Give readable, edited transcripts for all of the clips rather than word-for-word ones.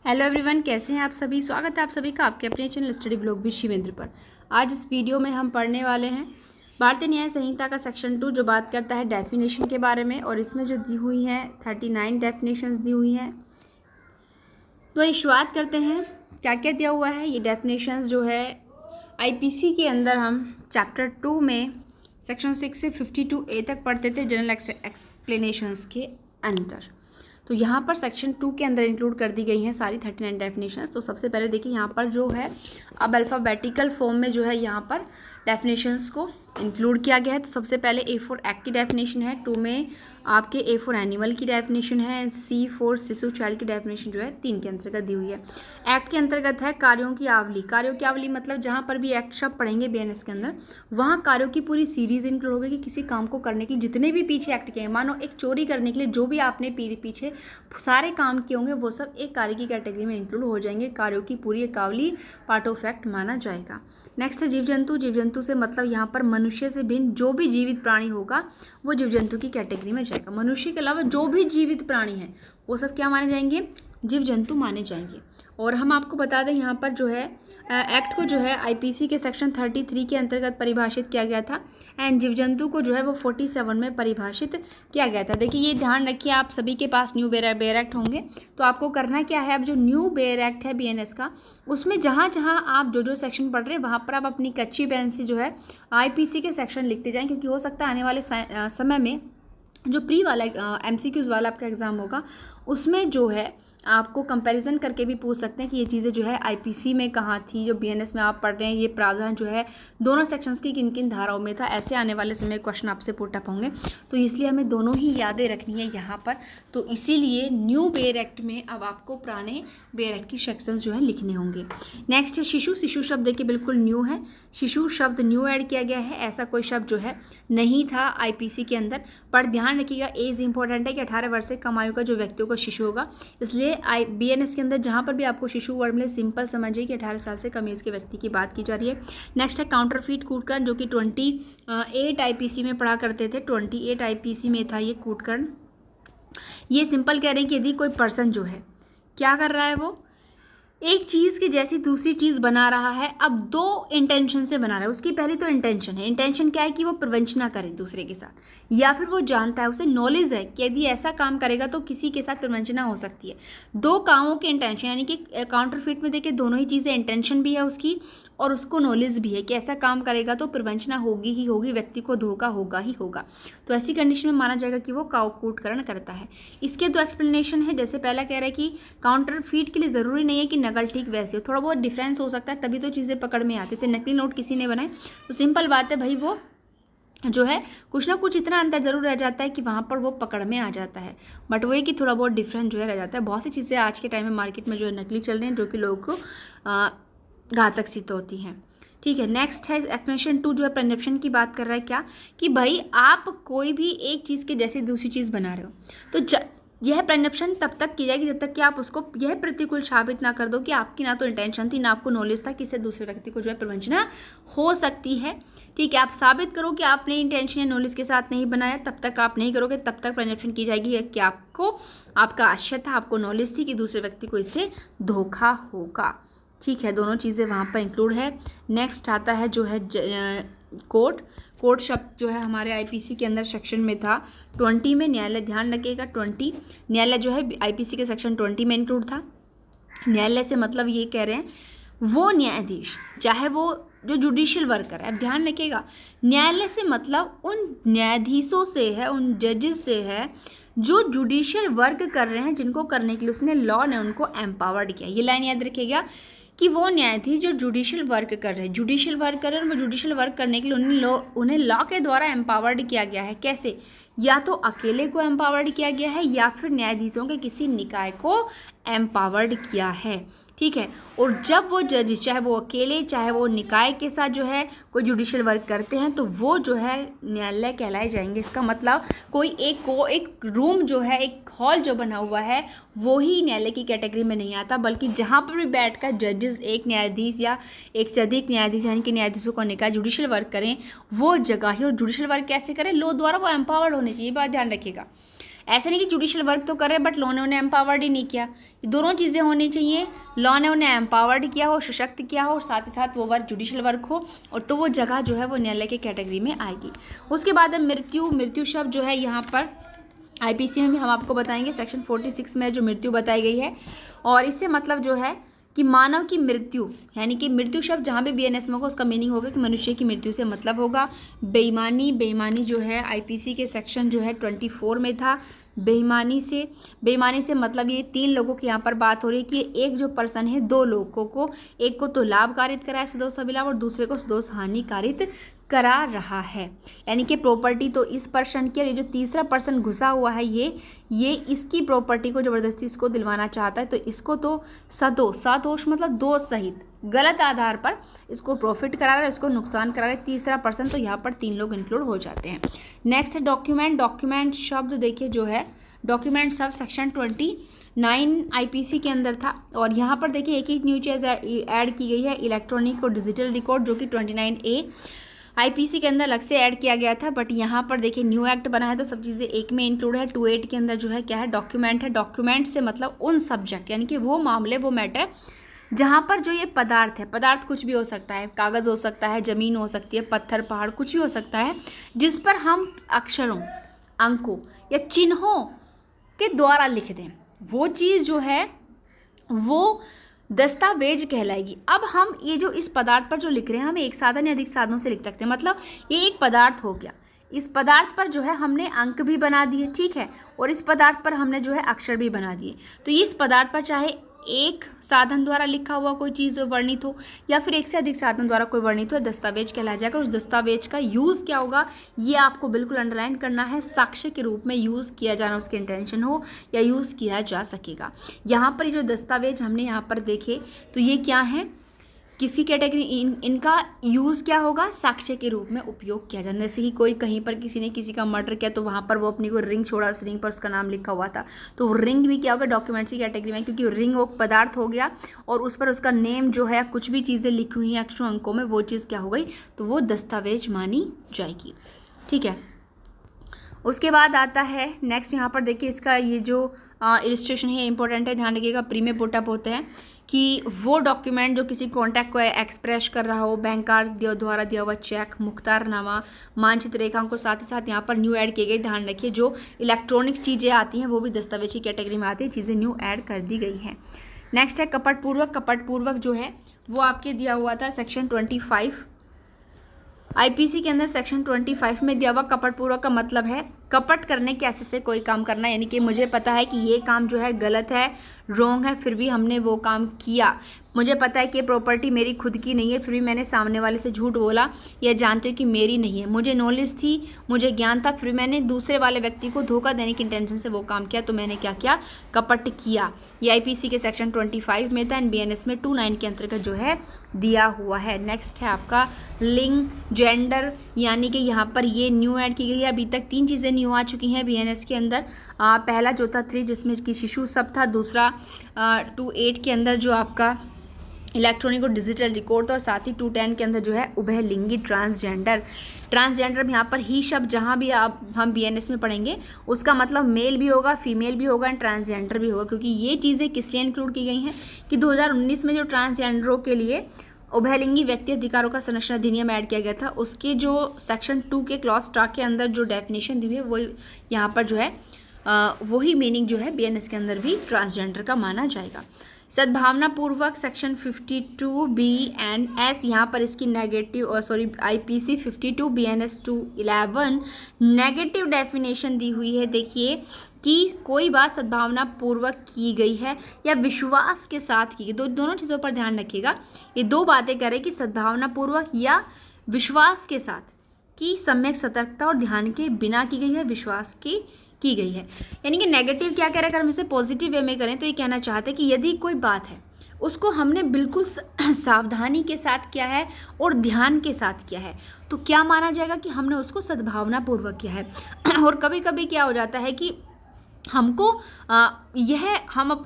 Hello everyone, कैसे हैं आप सभी। स्वागत है आप सभी का आपके अपने channel study blog with Shivendra पर। आज इस वीडियो में हम पढ़ने वाले हैं भारतीय न्याय संहिता का सेक्शन 2 जो बात करता है डेफिनेशन के बारे में। और इसमें जो दी हुई हैं 39 डेफिनेशंस दी हुई हैं। तो ये शुरुआत करते हैं, क्या क्या दिया हुआ है। ये डेफिनेशंस जो है आईपीसी के अंदर हम चैप्टर 2 में सेक्शन 6 से 52A तक पढ़ते थे जनरल एक्सप्लेनेशंस के अंदर। तो यहाँ पर सेक्शन 2 के अंदर इंक्लूड कर दी गई हैं सारी 39 डेफिनेशंस। तो सबसे पहले देखिए यहाँ पर जो है अब अल्फ़ाबेटिकल फॉर्म में जो है यहाँ पर डेफिनेशंस को इंक्लूड किया गया है। तो सबसे पहले A फॉर एक्ट की डेफिनेशन है, 2 में आपके A फॉर एनिमल की डेफिनेशन है, C फॉर शिशु चाइल्ड की डेफिनेशन जो है 3 के अंतर्गत दी हुई है। एक्ट के अंतर्गत है कार्यों की आवली। कार्यों की आवली मतलब जहाँ पर भी एक्ट शब्द पढ़ेंगे BNS के अंदर वहाँ कार्यों की पूरी सीरीज इंक्लूड होगी कि किसी काम को करने के लिए जितने भी पीछे एक्ट किए हैं, मानो एक चोरी करने के लिए जो भी आपने पीछे सारे काम किए होंगे वो सब एक कार्य की कैटेगरी में इंक्लूड हो जाएंगे। कार्यों की पूरी एकावली पार्ट ऑफ एक्ट माना जाएगा। नेक्स्ट है जीव जंतु। जीव जंतु से मतलब यहाँ पर मनुष्य से भिन्न जो भी जीवित प्राणी होगा वो जीव जंतु की कैटेगरी में जाएगा। मनुष्य के अलावा जो भी जीवित प्राणी हैं वो सब क्या माने जाएंगे, जीव जंतु माने जाएंगे। और हम आपको बता दें यहाँ पर जो है एक्ट को जो है आईपीसी के सेक्शन 33 के अंतर्गत परिभाषित किया गया था एंड जीव जंतु को जो है वो 47 में परिभाषित किया गया था। देखिए ये ध्यान रखिए, आप सभी के पास न्यू बेयर एक्ट होंगे तो आपको करना क्या है, अब जो न्यू बेयर एक्ट है BNS का उसमें जहाँ जहाँ आप जो सेक्शन पढ़ रहे हैं वहाँ पर आप अपनी कच्ची पेन से जो है आईपीसी के सेक्शन लिखते जाएँ, क्योंकि हो सकता है आने वाले समय में जो प्री वाला MCQs वाला आपका एग्ज़ाम होगा उसमें जो है आपको कंपैरिजन करके भी पूछ सकते हैं कि ये चीज़ें जो है आईपीसी में कहाँ थी, जो BNS में आप पढ़ रहे हैं ये प्रावधान जो है दोनों सेक्शंस की किन किन धाराओं में था। ऐसे आने वाले समय क्वेश्चन आपसे पुट अप होंगे, तो इसलिए हमें दोनों ही यादें रखनी है यहाँ पर। तो इसीलिए न्यू बेयर एक्ट में अब आपको पुराने बेयर एक्ट की सेक्शंस जो है लिखने होंगे। नेक्स्ट है शिशु। शिशु शब्द देखिए बिल्कुल न्यू है, शिशु शब्द न्यू ऐड किया गया है, ऐसा कोई शब्द जो है नहीं था आईपीसी के अंदर। पर ध्यान रखिएगा एज इंपॉर्टेंट है कि 18 वर्ष से कम आयु का जो व्यक्तियों का शिशु होगा, इसलिए BNS के अंदर जहाँ पर भी आपको शिशु वर्ड में सिंपल समझिए कि 18 साल से कम एज के व्यक्ति की बात की जा रही है। नेक्स्ट है काउंटरफीट कूटकर्ण, जो कि 28 आईपीसी में पढ़ा करते थे, 28 आईपीसी में था ये कूटकर्ण। ये सिंपल कह रहे हैं कि यदि कोई पर्सन जो है क्या कर रहा है, वो एक चीज़ की जैसी दूसरी चीज़ बना रहा है, अब दो इंटेंशन से बना रहा है। उसकी पहली तो इंटेंशन है, इंटेंशन क्या है कि वो प्रवंचना करे दूसरे के साथ, या फिर वो जानता है, उसे नॉलेज है कि यदि ऐसा काम करेगा तो किसी के साथ प्रवंचना हो सकती है। दो कामों के इंटेंशन, यानी कि काउंटरफीट में देखिए दोनों ही चीज़ें, इंटेंशन भी है उसकी और उसको नॉलेज भी है कि ऐसा काम करेगा तो प्रवंचना होगी ही होगी, व्यक्ति को धोखा होगा ही होगा। तो ऐसी कंडीशन में माना जाएगा कि वो कूटकर्ण करता है। इसके दो एक्सप्लेनेशन है। जैसे पहला कह रहा है कि काउंटरफीट के लिए ज़रूरी नहीं है कि नकल ठीक वैसे हो, थोड़ा बहुत डिफरेंस हो सकता है तभी तो चीज़ें पकड़ में आती है। जैसे नकली नोट किसी ने बनाए तो सिंपल बात है भाई, वो जो है कुछ ना कुछ इतना अंतर जरूर रह जाता है कि वहाँ पर वो पकड़ में आ जाता है, बट वो ये कि थोड़ा बहुत डिफरेंट जो है रह जाता है। बहुत सी चीज़ें आज के टाइम में मार्केट में जो है नकली चल रही हैं, जो कि लोगों को घातक सिद्ध होती हैं। ठीक है, नेक्स्ट है एक्सप्लेनेशन 2 जो है प्रेजम्पशन की बात कर रहा है। क्या कि भाई आप कोई भी एक चीज़ के जैसी दूसरी चीज़ बना रहे हो तो यह प्रेजम्पशन तब तक की जाएगी जब तक कि आप उसको यह प्रतिकूल साबित ना कर दो कि आपकी ना तो इंटेंशन थी ना आपको नॉलेज था कि इससे दूसरे व्यक्ति को जो है प्रवंचना हो सकती है। ठीक है, आप साबित करो कि आपने इंटेंशन या नॉलेज के साथ नहीं बनाया, तब तक आप नहीं करोगे, तब तक प्रेजम्पशन की जाएगी कि आपको आपका आशय था, आपको नॉलेज थी कि दूसरे व्यक्ति को इससे धोखा होगा। ठीक है, दोनों चीज़ें वहाँ पर इंक्लूड है। नेक्स्ट आता है जो है कोर्ट। कोर्ट शब्द जो है हमारे आईपीसी के अंदर सेक्शन में था 20 में। न्यायालय, ध्यान रखिएगा 20 न्यायालय जो है आईपीसी के सेक्शन 20 में इंक्लूड था। न्यायालय से मतलब ये कह रहे हैं वो न्यायाधीश, चाहे वो जो जुडिशियल वर्कर है। अब ध्यान रखिएगा न्यायालय से मतलब उन न्यायाधीशों से है, उन जजेस से है जो जुडिशियल वर्क कर रहे हैं, जिनको करने के लिए उसने लॉ ने उनको एम्पावर्ड किया। ये लाइन याद रखिएगा कि वो न्यायाधीश जो जुडिशियल वर्क कर रहे हैं, जुडिशियल वर्क कर रहे हैं, वो जुडिशियल वर्क करने के लिए उन्हें लॉ के द्वारा एम्पावर्ड किया गया है। कैसे? या तो अकेले को एम्पावर्ड किया गया है या फिर न्यायाधीशों के किसी निकाय को एम्पावर्ड किया है। ठीक है, और जब वो जज चाहे वो अकेले चाहे वो निकाय के साथ जो है कोई जुडिशियल वर्क करते हैं तो वो जो है न्यायालय कहलाए जाएंगे। इसका मतलब कोई एक रूम जो है, एक हॉल जो बना हुआ है वो ही न्यायालय की कैटेगरी में नहीं आता, बल्कि जहाँ पर भी बैठकर जजेस एक न्यायाधीश या एक से अधिक न्यायाधीश यानी कि न्यायाधीशों को निकाय जुडिशियल वर्क करें वो जगह ही। और जुडिशियल वर्क कैसे करें? लॉ द्वारा वो एम्पावर्ड होनी चाहिए, बात ध्यान रखिएगा। ऐसा नहीं कि जुडिशियल वर्क तो कर रहे बट लॉ ने उन्हें एम्पावर्ड ही नहीं किया। ये दोनों चीज़ें होनी चाहिए, लॉ ने उन्हें एम्पावर्ड किया हो, सशक्त किया हो, और साथ ही साथ वो वर्क जुडिशियल वर्क हो, और तो वो जगह जो है वो न्यायालय के कैटेगरी में आएगी। उसके बाद है मृत्यु। मृत्यु शब्द जो है यहाँ पर आईपीसी में भी हम आपको बताएंगे, सेक्शन 46 में जो मृत्यु बताई गई है, और इससे मतलब जो है कि मानव की मृत्यु, यानी कि मृत्यु शब्द जहाँ भी बीएनएस में होगा उसका मीनिंग होगा कि मनुष्य की मृत्यु से मतलब होगा बेईमानी। बेईमानी जो है आईपीसी के सेक्शन जो है 24 में था। बेईमानी से मतलब ये 3 लोगों की यहाँ पर बात हो रही है कि एक जो पर्सन है 2 लोगों को, एक को तो लाभ कारित करा है सदोष अभिलाभ और दूसरे को सदोष हानि कारित करा रहा है, यानी कि प्रॉपर्टी तो इस पर्सन की, और ये जो तीसरा पर्सन घुसा हुआ है ये इसकी प्रॉपर्टी को ज़बरदस्ती इसको दिलवाना चाहता है, तो इसको तो सदोष मतलब दोष सहित गलत आधार पर इसको प्रॉफिट करा रहा है, इसको नुकसान करा रहा है तीसरा पर्सन, तो यहाँ पर 3 लोग इंक्लूड हो जाते हैं। नेक्स्ट है डॉक्यूमेंट। डॉक्यूमेंट शब्द देखिए जो है डॉक्यूमेंट सब सेक्शन 29 आईपीसी के अंदर था, और यहाँ पर देखिए एक ही न्यू चीज़ ऐड की गई है, इलेक्ट्रॉनिक और डिजिटल रिकॉर्ड, जो कि 29A आईपीसी के अंदर अलग से ऐड किया गया था, बट यहाँ पर देखिए न्यू एक्ट बना है तो सब चीज़ें एक में इंक्लूड है। 28 के अंदर जो है क्या है, डॉक्यूमेंट है। डॉक्यूमेंट से मतलब उन सब्जेक्ट, यानी कि वो मामले, वो मैटर जहाँ पर जो ये पदार्थ है, पदार्थ कुछ भी हो सकता है, कागज़ हो सकता है, ज़मीन हो सकती है, पत्थर पहाड़ कुछ भी हो सकता है, जिस पर हम अक्षरों, अंकों या चिन्हों के द्वारा लिख दें, वो चीज़ जो है वो दस्तावेज कहलाएगी। अब हम ये जो इस पदार्थ पर जो लिख रहे हैं, हम एक साधन या अधिक साधनों से लिख सकते हैं, मतलब ये एक पदार्थ हो गया, इस पदार्थ पर जो है हमने अंक भी बना दिए, ठीक है, और इस पदार्थ पर हमने जो है अक्षर भी बना दिए, तो ये इस पदार्थ पर चाहे एक साधन द्वारा लिखा हुआ कोई चीज़ वर्णित हो या फिर एक से अधिक साधन द्वारा कोई वर्णित हो, दस्तावेज कहला जाएगा। उस दस्तावेज का यूज़ क्या होगा ये आपको बिल्कुल अंडरलाइन करना है, साक्ष्य के रूप में यूज़ किया जाना उसकी इंटेंशन हो या यूज़ किया जा सकेगा। यहाँ पर जो दस्तावेज हमने यहाँ पर देखे तो ये क्या है, किसकी कैटेगरी, इनका यूज़ क्या होगा, साक्ष्य के रूप में उपयोग किया जाना। जैसे कि कोई कहीं पर किसी ने किसी का मर्डर किया तो वहाँ पर वो अपनी कोई रिंग छोड़ा, उस रिंग पर उसका नाम लिखा हुआ था, तो रिंग भी क्या होगा, डॉक्यूमेंट्स की कैटेगरी में, क्योंकि रिंग वो पदार्थ हो गया और उस पर उसका नेम जो है, कुछ भी चीज़ें लिखी हुई हैं अक्षरों अंकों में, वो चीज़ क्या हो गई, तो वो दस्तावेज मानी जाएगी। ठीक है, उसके बाद आता है नेक्स्ट, यहाँ पर देखिए इसका ये जो इलिस्ट्रेशन है इंपॉर्टेंट है, ध्यान रखिएगा। प्री में पुटअप होते हैं कि वो डॉक्यूमेंट जो किसी कॉन्टैक्ट को एक्सप्रेस कर रहा हो, बैंक कार्ड द्वारा दिया हुआ चेक, मुख्तारनामा, मानचित्र रेखाओं को, साथ ही साथ यहाँ पर न्यू ऐड किए गए। ध्यान रखिए जो इलेक्ट्रॉनिक्स चीज़ें आती हैं वो भी दस्तावेज की कैटेगरी में आती है, चीज़ें न्यू ऐड कर दी गई हैं। नेक्स्ट है कपटपूर्वक। कपटपूर्वक जो है वो आपके दिया हुआ था सेक्शन 25 आईपीसी के अंदर, सेक्शन 25 में दिया हुआ कपटपूर्वक का मतलब है कपट करने के ऐसे से कोई काम करना, यानी कि मुझे पता है कि ये काम जो है गलत है, रॉन्ग है, फिर भी हमने वो काम किया। मुझे पता है कि प्रॉपर्टी मेरी खुद की नहीं है, फिर भी मैंने सामने वाले से झूठ बोला या जानते हो कि मेरी नहीं है। मुझे नॉलेज थी, मुझे ज्ञान था, फिर मैंने दूसरे वाले व्यक्ति को धोखा देने की इंटेंशन से वो काम किया, तो मैंने क्या किया, कपट किया। ये आईपीसी के सेक्शन 25 में था, एंड बीएनएस में 29 के अंतर्गत जो है दिया हुआ है। नेक्स्ट है आपका लिंग, जेंडर, यानी कि यहाँ पर ये न्यू ऐड की गई है। अभी तक 3 चीज़ें न्यू आ चुकी हैं बीएनएस के अंदर। पहला जो था 3 जिसमें कि शिशु सब था, दूसरा 28 के अंदर जो आपका इलेक्ट्रॉनिक और डिजिटल रिकॉर्ड था, और साथ ही 210 के अंदर जो है उभयलिंगी ट्रांसजेंडर। ट्रांसजेंडर यहाँ पर ही शब्द जहाँ भी आप हम बीएनएस में पढ़ेंगे उसका मतलब मेल भी होगा, फीमेल भी होगा एंड ट्रांसजेंडर भी होगा, क्योंकि ये चीज़ें किस लिए इंक्लूड की गई हैं कि 2019 में जो ट्रांसजेंडरों के लिए उभयलिंगी व्यक्ति अधिकारों का संरक्षण अधिनियम ऐड किया गया था, उसके जो सेक्शन 2 के क्लॉज टा के अंदर जो डेफिनेशन दी हुई है वो यहाँ पर जो है वही मीनिंग जो है बीएनएस के अंदर भी ट्रांसजेंडर का माना जाएगा। सद्भावना पूर्वक सेक्शन 52B एंड S, यहाँ पर इसकी negative IPC 52 BNS 211 negative definition दी हुई है। देखिए कि कोई बात सद्भावना पूर्वक की गई है या विश्वास के साथ की गई, दोनों चीज़ों पर ध्यान रखिएगा। ये 2 बातें करें कि सद्भावना पूर्वक या विश्वास के साथ की सम्यक सतर्कता और ध्यान के बिना की गई है, विश्वास की गई है। यानी कि नेगेटिव क्या कह रहे हैं, अगर हम इसे पॉजिटिव वे में करें तो ये कहना चाहते हैं कि यदि कोई बात है उसको हमने बिल्कुल सावधानी के साथ किया है और ध्यान के साथ किया है तो क्या माना जाएगा कि हमने उसको सद्भावना पूर्वक किया है। और कभी कभी क्या हो जाता है कि हमको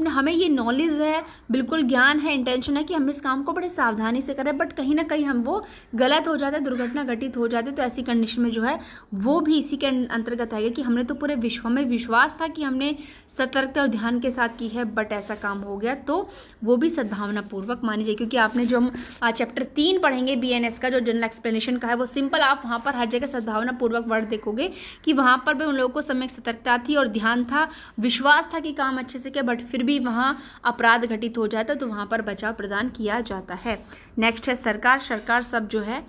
हमें ये नॉलेज है, बिल्कुल ज्ञान है, इंटेंशन है कि हम इस काम को बड़े सावधानी से करें, बट कहीं ना कहीं हम वो गलत हो जाता है, दुर्घटना घटित हो जाती है। तो ऐसी कंडीशन में जो है वो भी इसी के अंतर्गत आएगा कि हमने तो पूरे विश्व में विश्वास था कि हमने सतर्कता और ध्यान के साथ की है, बट ऐसा काम हो गया, तो वो भी सद्भावनापूर्वक मानी जाए। क्योंकि आपने जो हम चैप्टर 3 पढ़ेंगे BNS का, जो जनरल एक्सप्लेनेशन का है, वो सिंपल, आप वहाँ पर हर जगह सद्भावनापूर्वक वर्ड देखोगे कि वहाँ पर भी उन लोगों को सम्यक सतर्कता थी और ध्यान था, विश्वास था कि काम अच्छे से किया, बट फिर भी वहाँ अपराध घटित हो जाता है तो वहाँ पर बचाव प्रदान किया जाता है। नेक्स्ट है सरकार। सरकार शब्द जो है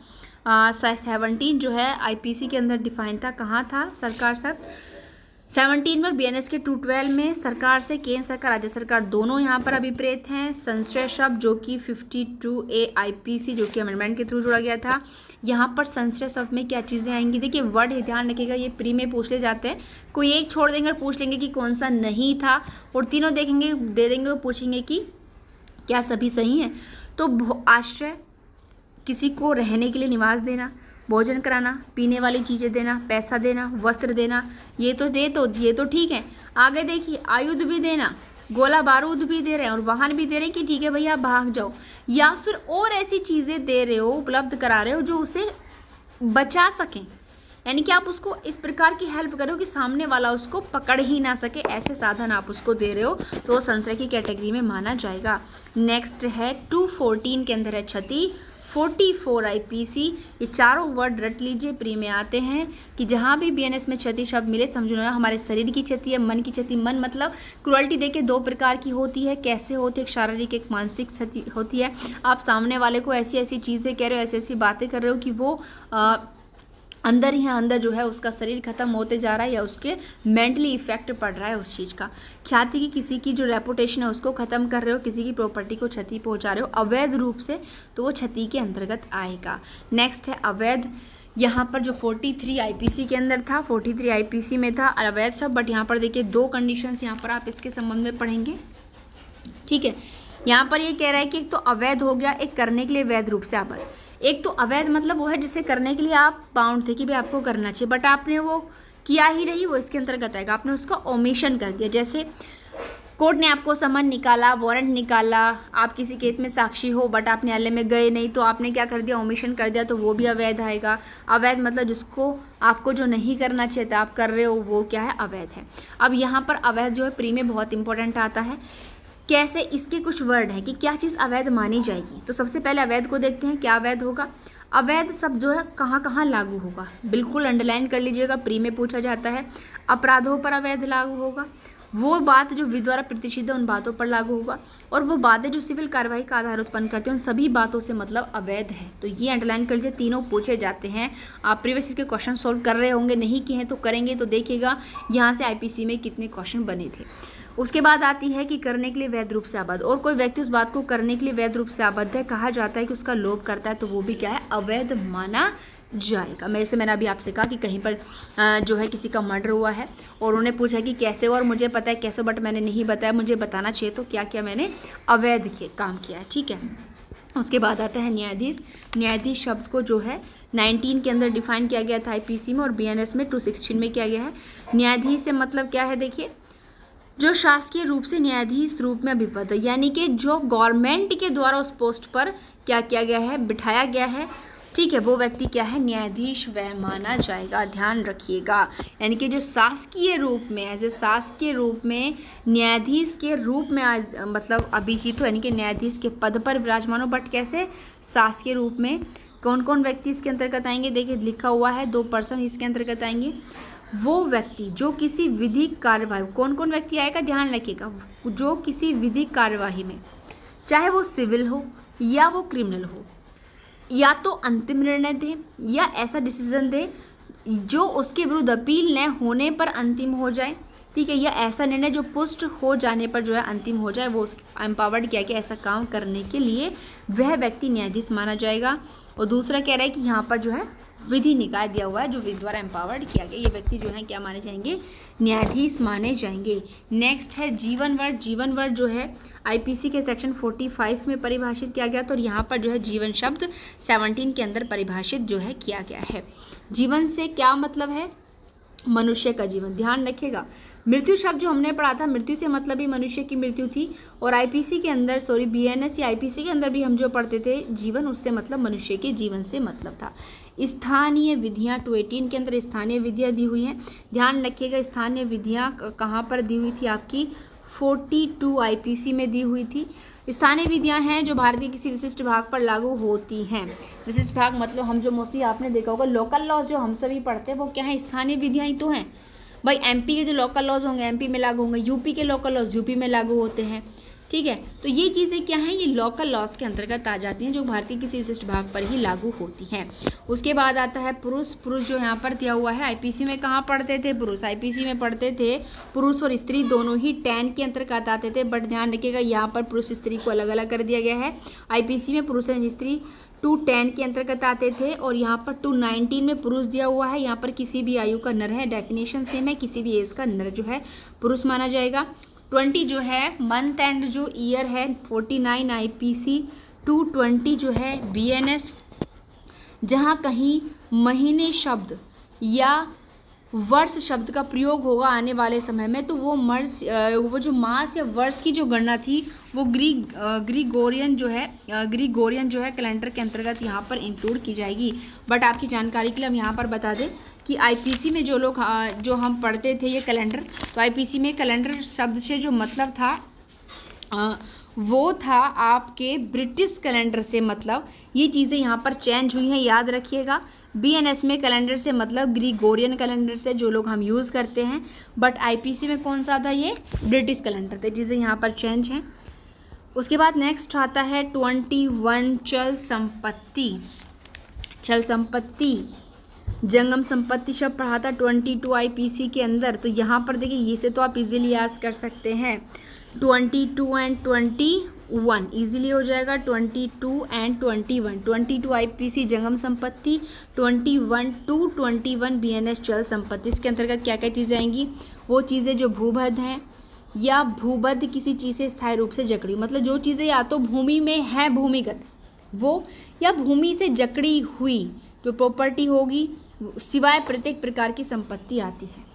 17 जो है IPC के अंदर डिफाइन था। कहाँ था सरकार शब्द? 17 में BNS के 212 में सरकार से केंद्र सरकार, राज्य सरकार दोनों यहाँ पर अभिप्रेत हैं। संशय शब्द जो कि 52A IPC जो कि अमेंडमेंट के थ्रू जोड़ा गया था। यहाँ पर संशय शब्द में क्या चीज़ें आएंगी? देखिए वर्ड ही ध्यान रखिएगा, ये प्री में पूछ ले जाते हैं, कोई एक छोड़ देंगे और पूछ लेंगे कि कौन सा नहीं था, और तीनों देखेंगे दे देंगे और पूछेंगे कि क्या सभी सही हैं। तो आश्रय, किसी को रहने के लिए निवास देना, भोजन कराना, पीने वाली चीज़ें देना, पैसा देना, वस्त्र देना, ये तो ठीक है। आगे देखिए आयुध भी देना, गोला बारूद भी दे रहे हैं और वाहन भी दे रहे हैं कि ठीक है भैया भाग जाओ, या फिर और ऐसी चीज़ें दे रहे हो, उपलब्ध करा रहे हो जो उसे बचा सकें, यानी कि आप उसको इस प्रकार की हेल्प करो कि सामने वाला उसको पकड़ ही ना सके, ऐसे साधन आप उसको दे रहे हो, तो वो संशय की कैटेगरी में माना जाएगा। नेक्स्ट है 214 के अंदर है क्षति, 44 IPC, ये चारों वर्ड रट लीजिए, प्री में आते हैं कि जहाँ भी BNS में क्षति शब्द मिले समझो ना हमारे शरीर की क्षति है, मन की क्षति। मन मतलब क्रुअल्टी देखिए 2 प्रकार की होती है, कैसे होती है? एक शारीरिक, एक मानसिक क्षति होती है। आप सामने वाले को ऐसी ऐसी चीज़ें कह रहे हो, ऐसी ऐसी बातें कर रहे हो कि वो अंदर ही अंदर जो है उसका शरीर खत्म होते जा रहा है, या उसके मेंटली इफेक्ट पड़ रहा है उस चीज़ का। ख्याति की, किसी की जो रेपुटेशन है उसको ख़त्म कर रहे हो, किसी की प्रॉपर्टी को क्षति पहुंचा रहे हो अवैध रूप से, तो वो क्षति के अंतर्गत आएगा। नेक्स्ट है अवैध। यहाँ पर जो 43 IPC के अंदर था, 43 IPC में था अवैध शब्द, बट यहाँ पर देखिए 2 कंडीशंस यहाँ पर आप इसके संबंध में पढ़ेंगे, ठीक है। यहाँ पर ये कह रहा है कि एक तो अवैध हो गया, एक करने के लिए वैध रूप से आबद्ध। एक तो अवैध मतलब वो है जिसे करने के लिए आप बाउंड थे कि भाई आपको करना चाहिए, बट आपने वो किया ही नहीं, वो इसके अंतर्गत आएगा। आपने उसका ओमिशन कर दिया, जैसे कोर्ट ने आपको समन निकाला, वारंट निकाला, आप किसी केस में साक्षी हो बट आप न्यायालय में गए नहीं, तो आपने क्या कर दिया? ओमिशन कर दिया, तो वो भी अवैध आएगा। अवैध मतलब जिसको आपको जो नहीं करना चाहिए था आप कर रहे हो, वो क्या है? अवैध है। अब यहाँ पर अवैध जो है प्री में बहुत इंपॉर्टेंट आता है। कैसे? इसके कुछ वर्ड है कि क्या चीज़ अवैध मानी जाएगी। तो सबसे पहले अवैध को देखते हैं, क्या अवैध होगा। अवैध शब्द जो है कहाँ कहाँ लागू होगा, बिल्कुल अंडरलाइन कर लीजिएगा, प्री में पूछा जाता है। अपराधों पर अवैध लागू होगा, वो बात जो विधि द्वारा प्रतिषिद्ध है उन बातों पर लागू होगा, और वो बातें जो सिविल कार्रवाई का आधार उत्पन्न करते हैं उन सभी बातों से मतलब अवैध है। तो ये अंडरलाइन कर लीजिए, तीनों पूछे जाते हैं। आप प्रीवियस ईयर के क्वेश्चन सोल्व कर रहे होंगे, नहीं किए हैं तो करेंगे, तो देखिएगा यहाँ से IPC में कितने क्वेश्चन बने थे। उसके बाद आती है कि करने के लिए वैध रूप से आबद्ध, और कोई व्यक्ति उस बात को करने के लिए वैध रूप से आबद्ध है, कहा जाता है कि उसका लोभ करता है, तो वो भी क्या है? अवैध माना जाएगा। मैंने अभी आपसे कहा कि कहीं पर जो है किसी का मर्डर हुआ है और उन्होंने पूछा कि कैसे, और मुझे पता है कैसे बट मैंने नहीं बताया, मुझे बताना चाहिए, तो क्या किया मैंने? अवैध काम किया है, ठीक है। उसके बाद आता है न्यायाधीश। न्यायाधीश शब्द को जो है 19 के अंदर डिफाइन किया गया था IPC में, और BNS में 216 में किया गया है। न्यायाधीश से मतलब क्या है? देखिए, जो शासकीय रूप से न्यायाधीश रूप में अभिपद है, यानी कि जो गवर्नमेंट के द्वारा उस पोस्ट पर क्या किया गया है? बिठाया गया है, ठीक है, वो व्यक्ति क्या है? न्यायाधीश वह माना जाएगा, ध्यान रखिएगा। यानी कि जो शासकीय रूप में, एज ए शासकीय रूप में न्यायाधीश के रूप में आज मतलब अभिहित हो, यानी कि न्यायाधीश के पद पर विराजमान हो, बट कैसे? शासकीय रूप में। कौन कौन व्यक्ति इसके अंतर्गत आएंगे? देखिए लिखा हुआ है, 2 पर्सन इसके अंतर्गत आएंगे। वो व्यक्ति जो किसी विधिक कार्यवाही, कौन कौन व्यक्ति आएगा? ध्यान रखिएगा, जो किसी विधिक कार्यवाही में, चाहे वो सिविल हो या वो क्रिमिनल हो, या तो अंतिम निर्णय दे या ऐसा डिसीजन दे जो उसके विरुद्ध अपील न होने पर अंतिम हो जाए, ठीक है, या ऐसा निर्णय जो पुष्ट हो जाने पर जो है अंतिम हो जाए, वो एम्पावर्ड किया कि ऐसा काम करने के लिए वह व्यक्ति न्यायाधीश माना जाएगा। और दूसरा कह रहा है कि यहाँ पर जो है विधि निकाय दिया हुआ है, जो विधि द्वारा एम्पावर्ड किया गया, ये व्यक्ति जो है क्या माने जाएंगे? न्यायाधीश माने जाएंगे। नेक्स्ट है जीवन वर्ड। जीवन वर्ड जो है IPC के सेक्शन 45 में परिभाषित किया गया, तो यहाँ पर जो है जीवन शब्द 17 के अंदर परिभाषित जो है किया गया है। जीवन से क्या मतलब है? मनुष्य का जीवन। ध्यान रखिएगा, मृत्यु शब्द जो हमने पढ़ा था, मृत्यु से मतलब ही मनुष्य की मृत्यु थी, और आईपीसी के अंदर बीएनएस या आईपीसी के अंदर भी हम जो पढ़ते थे जीवन, उससे मतलब मनुष्य के जीवन से मतलब था। स्थानीय विधियाँ 218 के अंदर स्थानीय विधियाँ दी हुई हैं। ध्यान रखिएगा, स्थानीय विधियाँ कहाँ पर दी हुई थी आपकी 42 आईपीसी में दी हुई थी। स्थानीय विधियां हैं जो भारत के किसी विशिष्ट भाग पर लागू होती हैं। विशिष्ट भाग मतलब हम जो मोस्टली आपने देखा होगा लोकल लॉज जो हम सभी पढ़ते हैं वो क्या है, स्थानीय विधियां ही तो हैं भाई। एमपी के जो लोकल लॉज होंगे एमपी में लागू होंगे, यूपी के लोकल लॉज यूपी में लागू होते हैं, ठीक है। तो ये चीज़ें क्या हैं, ये लोकल लॉज के अंतर्गत आ जाती हैं जो भारतीय किसी विशिष्ट भाग पर ही लागू होती हैं। उसके बाद आता है पुरुष। पुरुष जो यहाँ पर दिया हुआ है, आईपीसी में कहाँ पढ़ते थे पुरुष, आईपीसी में पढ़ते थे पुरुष और स्त्री दोनों ही 10 के अंतर्गत आते थे। बट ध्यान रखिएगा यहाँ पर पुरुष स्त्री को अलग अलग कर दिया गया है। आईपीसी में पुरुष और स्त्री 210 के अंतर्गत आते थे, और यहाँ पर 219 में पुरुष दिया हुआ है। यहाँ पर किसी भी आयु का नर है, डेफिनेशन सेम है, किसी भी एज का नर जो है पुरुष माना जाएगा। 20 जो है मंथ एंड जो ईयर है 49 आईपीसी, 220 जो है बीएनएस। जहाँ कहीं महीने शब्द या वर्ष शब्द का प्रयोग होगा आने वाले समय में, तो वो जो मास या वर्ष की जो गणना थी वो ग्रीगोरियन जो है कैलेंडर के अंतर्गत यहाँ पर इंक्लूड की जाएगी। बट आपकी जानकारी के लिए हम यहाँ पर बता दें कि आईपीसी में जो हम पढ़ते थे ये कैलेंडर, तो आईपीसी में कैलेंडर शब्द से जो मतलब था वो था आपके ब्रिटिश कैलेंडर से, मतलब ये चीज़ें यहाँ पर चेंज हुई हैं, याद रखिएगा। बीएनएस में कैलेंडर से मतलब ग्रीगोरियन कैलेंडर से जो लोग हम यूज़ करते हैं, बट आईपीसी में कौन सा था, ये ब्रिटिश कैलेंडर थे, चीज़ें यहाँ पर चेंज हैं। उसके बाद नेक्स्ट आता है 21 चल संपत्ति। चल संपत्ति जंगम संपत्ति शब्द पढ़ा था 22 आईपीसी के अंदर। तो यहाँ पर देखिए ये से तो आप इजीली याद कर सकते हैं, 22 एंड 21 इजीली हो जाएगा, 22 एंड 21। 22 आईपीसी जंगम संपत्ति, 21 बीएनएस चल संपत्ति। इसके अंतर्गत क्या क्या चीज़ें आएंगी, वो चीज़ें जो भूबद्ध हैं या भूबद्ध किसी चीज़ से स्थायी रूप से जकड़ी, मतलब जो चीज़ें या तो भूमि में है भूमिगत वो, या भूमि से जकड़ी हुई जो प्रॉपर्टी होगी, सिवाय प्रत्येक प्रकार की संपत्ति आती है।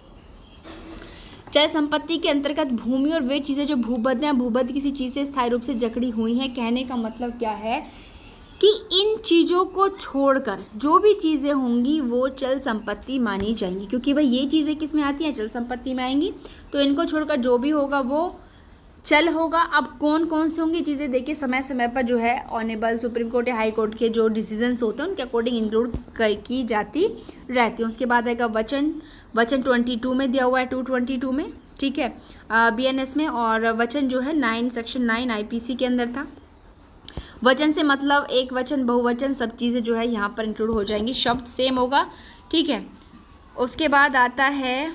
चल संपत्ति के अंतर्गत भूमि और वे चीज़ें जो भूबद्ध हैं, भूबद्ध किसी चीज़ से स्थायी रूप से जकड़ी हुई हैं। कहने का मतलब क्या है कि इन चीज़ों को छोड़कर जो भी चीज़ें होंगी वो चल संपत्ति मानी जाएंगी, क्योंकि भाई ये चीज़ें किस में आती हैं, चल संपत्ति में आएंगी। तो इनको छोड़कर जो भी होगा वो चल होगा। अब कौन कौन से होंगे चीज़ें देखिए, समय समय पर जो है ऑनेबल सुप्रीम कोर्ट या हाई कोर्ट के जो डिसीजंस होते हैं उनके अकॉर्डिंग इंक्लूड की जाती रहती है। उसके बाद आएगा वचन। वचन 22 में दिया हुआ है, 222 में, ठीक है, बीएनएस में। और वचन जो है 9 सेक्शन 9 आईपीसी के अंदर था। वचन से मतलब एक वचन, बहुवचन, सब चीज़ें जो है यहाँ पर इंक्लूड हो जाएंगी, शब्द सेम होगा, ठीक है। उसके बाद आता है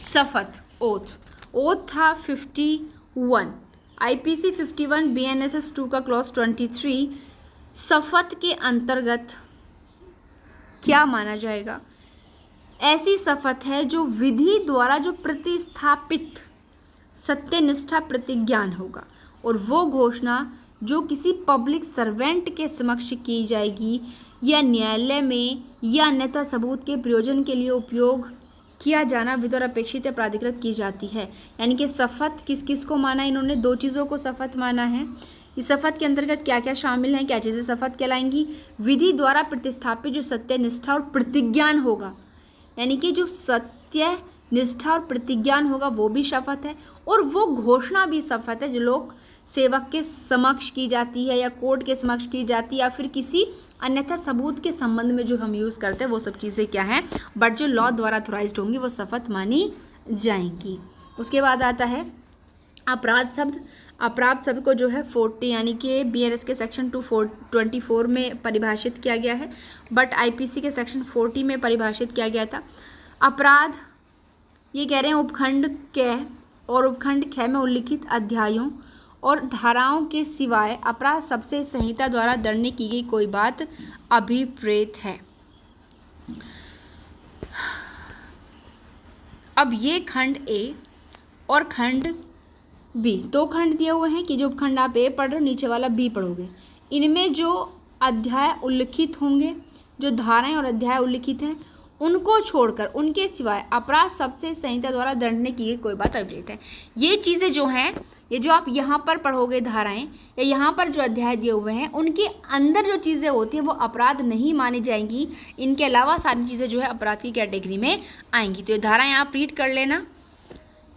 शपथ, ओथ। ओथ था 51 आईपीसी 51 बीएनएसएस 2 का क्लॉज 23। शपथ के अंतर्गत क्या माना जाएगा, ऐसी शपथ है जो विधि द्वारा जो प्रतिस्थापित सत्यनिष्ठा प्रतिज्ञान होगा, और वो घोषणा जो किसी पब्लिक सर्वेंट के समक्ष की जाएगी या न्यायालय में या अन्यथा सबूत के प्रयोजन के लिए उपयोग किया जाना विधि और अपेक्षित या प्राधिकृत की जाती है। यानी कि शपथ किस किस को माना, इन्होंने दो चीज़ों को शपथ माना है। इस शपथ के अंतर्गत क्या क्या शामिल हैं, क्या चीज़ें शपथ कहलाएंगी, विधि द्वारा प्रतिस्थापित जो सत्यनिष्ठा और प्रतिज्ञान होगा, यानी कि जो सत्य निष्ठा और प्रतिज्ञान होगा वो भी शपथ है, और वो घोषणा भी शपथ है जो लोक सेवक के समक्ष की जाती है या कोर्ट के समक्ष की जाती है या फिर किसी अन्यथा सबूत के संबंध में जो हम यूज़ करते हैं वो सब चीज़ें क्या हैं, बट जो लॉ द्वारा ऑथोराइज्ड होंगी वो शपथ मानी जाएंगी। उसके बाद आता है अपराध शब्द। अपराध शब्द को जो है 40 यानी कि बीएनएस के सेक्शन 224 में परिभाषित किया गया है, बट आईपीसी के सेक्शन 40 में परिभाषित किया गया था। अपराध ये कह रहे हैं उपखंड क और उपखंड ख में उल्लिखित अध्यायों और धाराओं के सिवाय अपराध सबसे संहिता द्वारा दंडनीय की गई कोई बात अभिप्रेत है। अब ये खंड ए और खंड बी, दो खंड दिए हुए हैं कि जो खंड आप ए पढ़ रहे हो नीचे वाला बी पढ़ोगे। इनमें जो अध्याय उल्लिखित होंगे, जो धाराएं और अध्याय उल्लिखित हैं, उनको छोड़कर उनके सिवाय अपराध सबसे संहिता द्वारा दंडनीय की गई कोई बात अविरहित है। ये चीज़ें जो हैं, ये जो आप यहाँ पर पढ़ोगे धाराएं या यहाँ पर जो अध्याय दिए हुए हैं, उनके अंदर जो चीज़ें होती हैं वो अपराध नहीं मानी जाएंगी। इनके अलावा सारी चीज़ें जो है अपराध की कैटेगरी में आएंगी। तो ये धाराएं आप रीड कर लेना,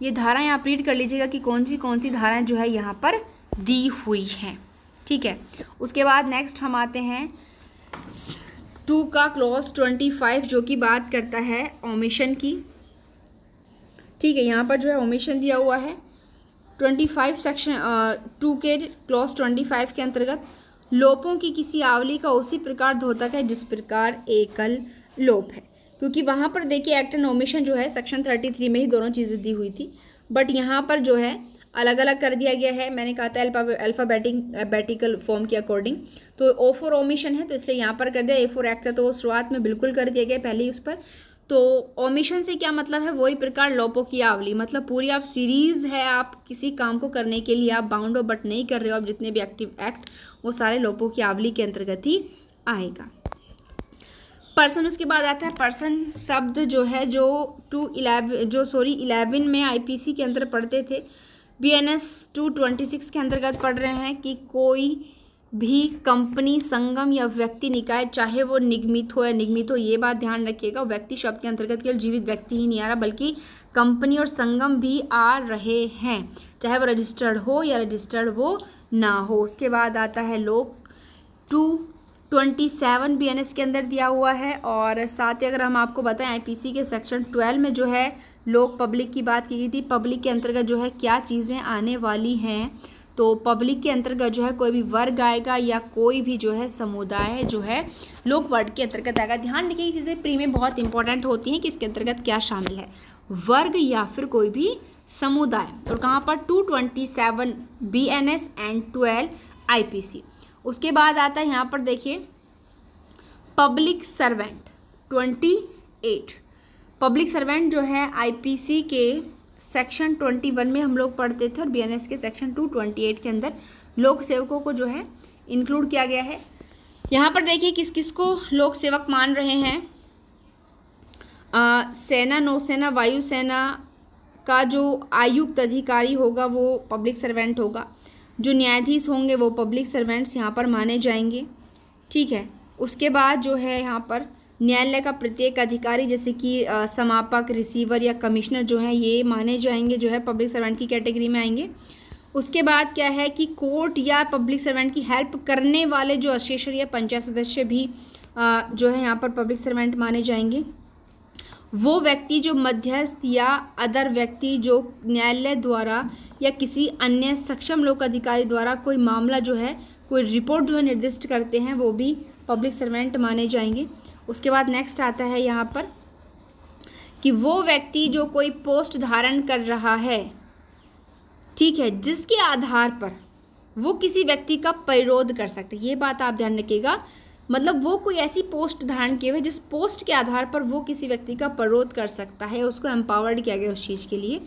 ये धाराएं आप रीड कर लीजिएगा कि कौन सी धाराएं जो है यहाँ पर दी हुई हैं। ठीक है, उसके बाद नेक्स्ट हम आते हैं 2 का क्लॉज 25 जो कि बात करता है ओमिशन की। ठीक है, यहाँ पर जो है ओमिशन दिया हुआ है 25 सेक्शन 2 के क्लॉज 25 के अंतर्गत लोपों की किसी आवली का उसी प्रकार द्योतक है जिस प्रकार एकल लोप है। क्योंकि वहाँ पर देखिए एक्ट एंड ओमिशन जो है सेक्शन 33 में ही दोनों चीज़ें दी हुई थी, बट यहाँ पर जो है अलग अलग कर दिया गया है। मैंने कहा था अल्फ़ाबेटिकल फॉर्म के अकॉर्डिंग, तो ओ फॉर ओमिशन है तो इसलिए यहाँ पर कर दिया। ए फॉर एक्ट था तो वो शुरुआत में बिल्कुल कर दिया गया पहले ही उस पर। तो ओमिशन से क्या मतलब है, वही प्रकार लोपों की आवली, मतलब पूरी आप सीरीज़ है, आप किसी काम को करने के लिए आप बाउंड हो बट नहीं कर रहे हो, आप जितने भी एक्टिव एक्ट वो सारे लोपों की आवली के अंतर्गत ही आएगा। पर्सन उसके बाद आता है पर्सन शब्द जो है जो 11 में आईपीसी के अंदर पढ़ते थे, BNS 226 के अंतर्गत पढ़ रहे हैं कि कोई भी कंपनी, संगम या व्यक्ति निकाय, चाहे वो निगमित हो या निगमित हो, ये बात ध्यान रखिएगा। व्यक्ति शब्द के अंतर्गत केवल जीवित व्यक्ति ही नहीं आ रहा, बल्कि कंपनी और संगम भी आ रहे हैं, चाहे वो रजिस्टर्ड हो या रजिस्टर्ड वो ना हो। उसके बाद आता है लोक 227 BNS के अंदर दिया हुआ है। और साथ ही अगर हम आपको बताएं आईपीसी के सेक्शन 12 में जो है लोक पब्लिक की बात की गई थी। पब्लिक के अंतर्गत जो है क्या चीज़ें आने वाली हैं, तो पब्लिक के अंतर्गत जो है कोई भी वर्ग आएगा या कोई भी जो है समुदाय जो है लोक वर्ग के अंतर्गत आएगा। ध्यान रखिए, ये चीज़ें प्री में बहुत इंपॉर्टेंट होती हैं कि इसके अंतर्गत क्या शामिल है, वर्ग या फिर कोई भी समुदाय। और कहाँ पर 227 BNS एंड 12 IPC। उसके बाद आता है यहाँ पर देखिए पब्लिक सर्वेंट 28। पब्लिक सर्वेंट जो है आईपीसी के सेक्शन 21 में हम लोग पढ़ते थे और BNS के सेक्शन 228 के अंदर लोक सेवकों को जो है इंक्लूड किया गया है। यहाँ पर देखिए किस किस को लोक सेवक मान रहे हैं। सेना, नौसेना, वायुसेना का जो आयुक्त अधिकारी होगा वो पब्लिक सर्वेंट होगा। जो न्यायाधीश होंगे वो पब्लिक सर्वेंट्स यहाँ पर माने जाएंगे। ठीक है, उसके बाद जो है यहाँ पर न्यायालय का प्रत्येक अधिकारी जैसे कि समापक, रिसीवर या कमिश्नर जो है ये माने जाएंगे, जो है पब्लिक सर्वेंट की कैटेगरी में आएंगे। उसके बाद क्या है कि कोर्ट या पब्लिक सर्वेंट की हेल्प करने वाले जो असेसर या पंचायत सदस्य भी जो है यहाँ पर पब्लिक सर्वेंट माने जाएंगे। वो व्यक्ति जो मध्यस्थ या अदर व्यक्ति जो न्यायालय द्वारा या किसी अन्य सक्षम लोक अधिकारी द्वारा कोई मामला जो है, कोई रिपोर्ट जो है निर्दिष्ट करते हैं, वो भी पब्लिक सर्वेंट माने जाएंगे। उसके बाद नेक्स्ट आता है यहाँ पर कि वो व्यक्ति जो कोई पोस्ट धारण कर रहा है, ठीक है, जिसके आधार पर वो किसी व्यक्ति का परिरोध कर सकते हैं। ये बात आप ध्यान रखिएगा, मतलब वो कोई ऐसी पोस्ट धारण किए हुए जिस पोस्ट के आधार पर वो किसी व्यक्ति का परिरोध कर सकता है, उसको एम्पावर्ड किया गया उस चीज़ के लिए।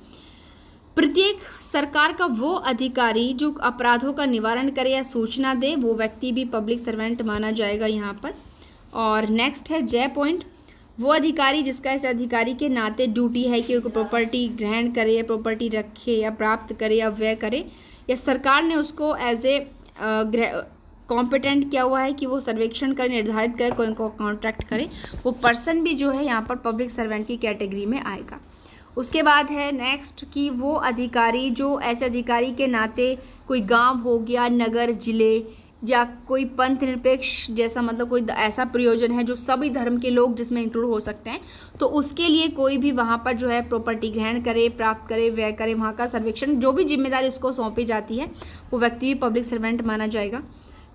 प्रत्येक सरकार का वो अधिकारी जो अपराधों का निवारण करे या सूचना दे, वो व्यक्ति भी पब्लिक सर्वेंट माना जाएगा यहाँ पर। और नेक्स्ट है J पॉइंट, वो अधिकारी जिसका इस अधिकारी के नाते ड्यूटी है कि वो प्रॉपर्टी ग्रहण करे या प्रॉपर्टी रखे या प्राप्त करे या व्यय करे, या सरकार ने उसको एज ए कॉम्पिटेंट किया हुआ है कि वो सर्वेक्षण करे, निर्धारित करे, कोई कॉन्ट्रैक्ट करे, वो पर्सन भी जो है यहाँ पर पब्लिक सर्वेंट की कैटेगरी में आएगा। उसके बाद है नेक्स्ट कि वो अधिकारी जो ऐसे अधिकारी के नाते कोई गांव हो गया, नगर, जिले या कोई पंथ निरपेक्ष जैसा, मतलब कोई ऐसा प्रयोजन है जो सभी धर्म के लोग जिसमें इंक्लूड हो सकते हैं, तो उसके लिए कोई भी वहाँ पर जो है प्रॉपर्टी ग्रहण करे, प्राप्त करे, व्यय करे, वहाँ का सर्वेक्षण, जो भी जिम्मेदारी उसको सौंपी जाती है, वो व्यक्ति भी पब्लिक सर्वेंट माना जाएगा।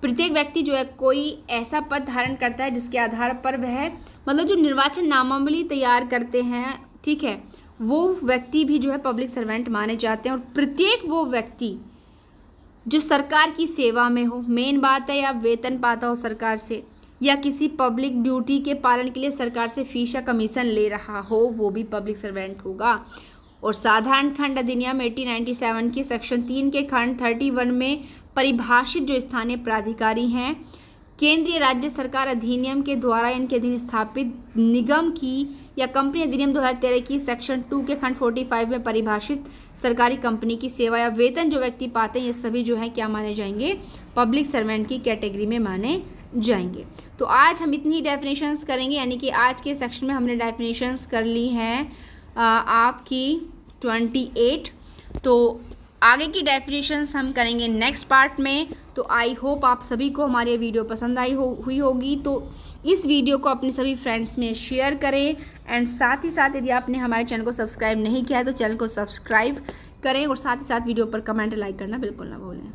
प्रत्येक व्यक्ति जो है कोई ऐसा पद धारण करता है जिसके आधार पर वह, मतलब जो निर्वाचन नामावली तैयार करते हैं, ठीक है, वो व्यक्ति भी जो है पब्लिक सर्वेंट माने जाते हैं। और प्रत्येक वो व्यक्ति जो सरकार की सेवा में हो, मेन बात है, या वेतन पाता हो सरकार से, या किसी पब्लिक ड्यूटी के पालन के लिए सरकार से फीस या कमीशन ले रहा हो, वो भी पब्लिक सर्वेंट होगा। और साधारण खंड अधिनियम 1897 के सेक्शन 3 के खंड 31 में परिभाषित जो स्थानीय प्राधिकारी हैं, केंद्रीय राज्य सरकार अधिनियम के द्वारा इनके अधीन स्थापित निगम की या कंपनी अधिनियम 2013 की सेक्शन 2 के खंड 45 में परिभाषित सरकारी कंपनी की सेवा या वेतन जो व्यक्ति पाते हैं, ये सभी जो है क्या माने जाएंगे, पब्लिक सर्वेंट की कैटेगरी में माने जाएंगे। तो आज हम इतनी डेफिनेशंस करेंगे, यानी कि आज के सेक्शन में हमने डेफिनेशंस कर ली हैं आपकी 28। तो आगे की डेफिनेशंस हम करेंगे नेक्स्ट पार्ट में। तो आई होप आप सभी को हमारी ये वीडियो पसंद हुई होगी। तो इस वीडियो को अपने सभी फ्रेंड्स में शेयर करें एंड साथ ही साथ यदि आपने हमारे चैनल को सब्सक्राइब नहीं किया है तो चैनल को सब्सक्राइब करें और साथ ही साथ वीडियो पर कमेंट लाइक करना बिल्कुल ना भूलें।